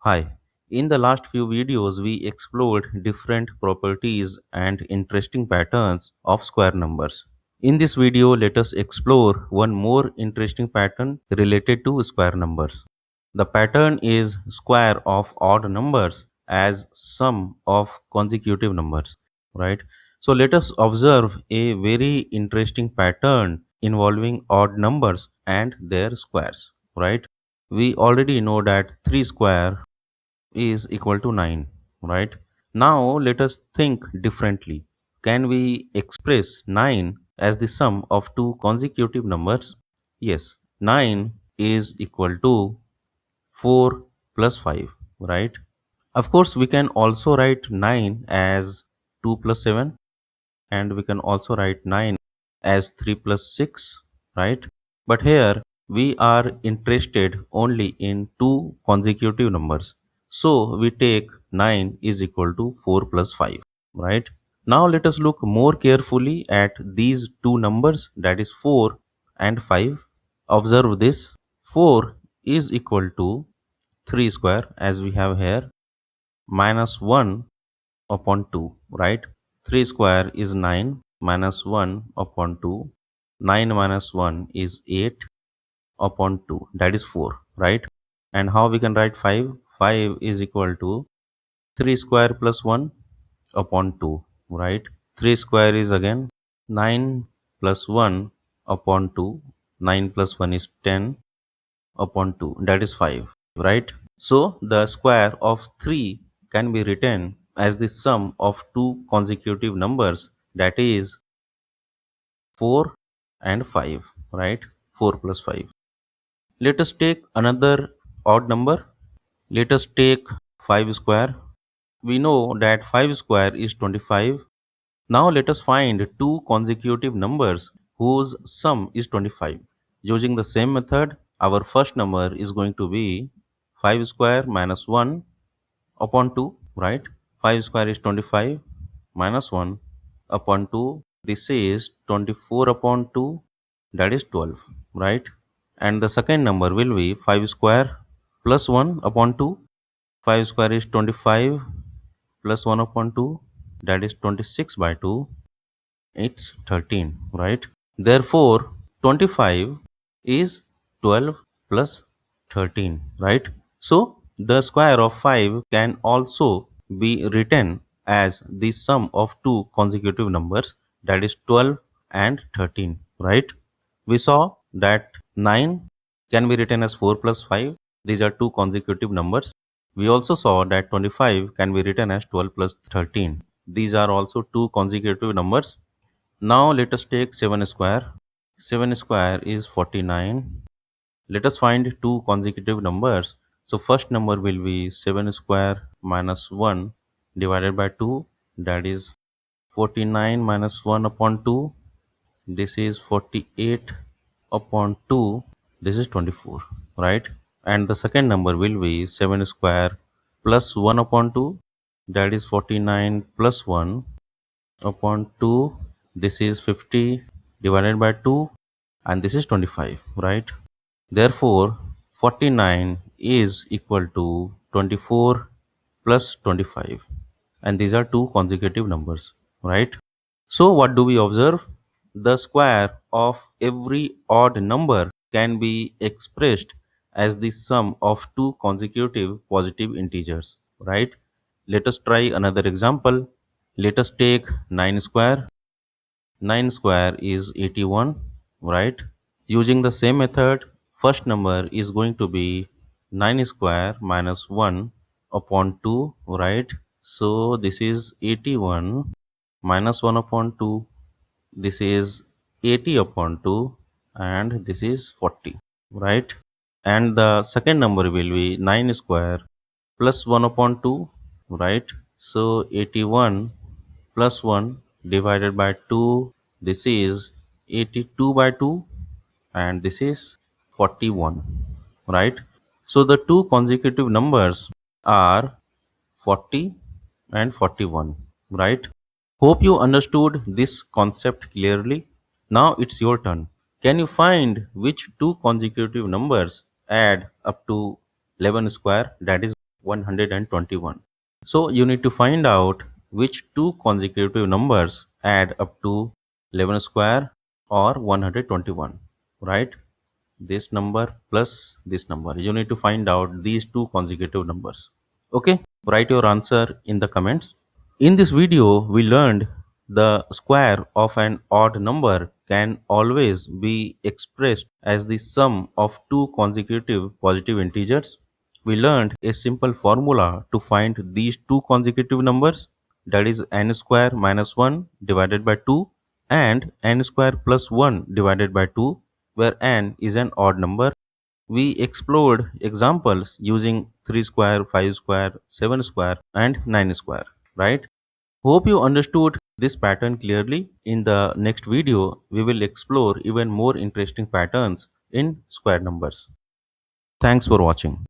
Hi. In the last few videos, we explored different properties and interesting patterns of square numbers. In this video, let us explore one more interesting pattern related to square numbers. The pattern is square of odd numbers as sum of consecutive numbers, right? So let us observe a very interesting pattern involving odd numbers and their squares, right? We already know that 3 square is equal to 9, right? Now let us think differently. Can we express 9 as the sum of two consecutive numbers? Yes, 9 is equal to 4 plus 5, right? Of course, we can also write 9 as 2 plus 7, and we can also write 9 as 3 plus 6, right? But here we are interested only in two consecutive numbers. So we take 9 is equal to 4 plus 5, right? Now let us look more carefully at these two numbers, that is 4 and 5. Observe this. 4 is equal to 3 square as we have here minus 1 upon 2, right? 3 square is 9 minus 1 upon 2. 9 minus 1 is 8 upon 2, that is 4, right? And how we can write 5? 5 is equal to 3 square plus 1 upon 2, right? 3 square is again 9 plus 1 upon 2. 9 plus 1 is 10 upon 2, that is 5, right? So the square of 3 can be written as the sum of two consecutive numbers, that is 4 and 5, right? 4 plus 5. Let us take another odd number. Let us take 5 square. We know that 5 square is 25. Now let us find two consecutive numbers whose sum is 25. Using the same method, our first number is going to be 5 square minus 1 upon 2, right? 5 square is 25 minus 1 upon 2. This is 24 upon 2, that is 12, right? And the second number will be 5 square plus 1 upon 2. 5 square is 25 plus 1 upon 2, that is 26 by 2. It's 13, right? Therefore, 25 is 12 plus 13, right? So, the square of 5 can also be written as the sum of two consecutive numbers, that is 12 and 13, right? We saw that 9 can be written as 4 plus 5. These are two consecutive numbers. We also saw that 25 can be written as 12 plus 13. These are also two consecutive numbers. Now let us take 7 square. 7 square is 49. Let us find two consecutive numbers. So first number will be 7 square minus 1 divided by 2, that is 49 minus 1 upon 2. This is 48 upon 2. This is 24, right? And the second number will be 7 square plus 1 upon 2, that is 49 plus 1 upon 2. This is 50 divided by 2, and this is 25, right? Therefore 49 is equal to 24 plus 25, and these are two consecutive numbers, right? So what do we observe? The square of every odd number can be expressed as the sum of two consecutive positive integers, right? Let us try another example. Let us take 9 square. 9 square is 81, right? Using the same method, first number is going to be 9 square minus 1 upon 2, right? So this is 81 minus 1 upon 2. This is 80 upon 2, and this is 40, right? And the second number will be 9 square plus 1 upon 2, right? So 81 plus 1 divided by 2, this is 82 by 2, and this is 41, right? So the two consecutive numbers are 40 and 41, right? Hope you understood this concept clearly. Now it's your turn. Can you find which two consecutive numbers add up to 11 square? That is 121. So you need to find out which two consecutive numbers add up to 11 square or 121, right? This number plus this number. You need to find out these two consecutive numbers. Okay, write your answer in the comments. In this video, we learned the square of an odd number can always be expressed as the sum of two consecutive positive integers. We learned a simple formula to find these two consecutive numbers, that is n square minus 1 divided by 2 and n square plus 1 divided by 2, where n is an odd number. We explored examples using 3 square, 5 square, 7 square and 9 square, right? Hope you understood this pattern clearly. In the next video, we will explore even more interesting patterns in square numbers. Thanks for watching.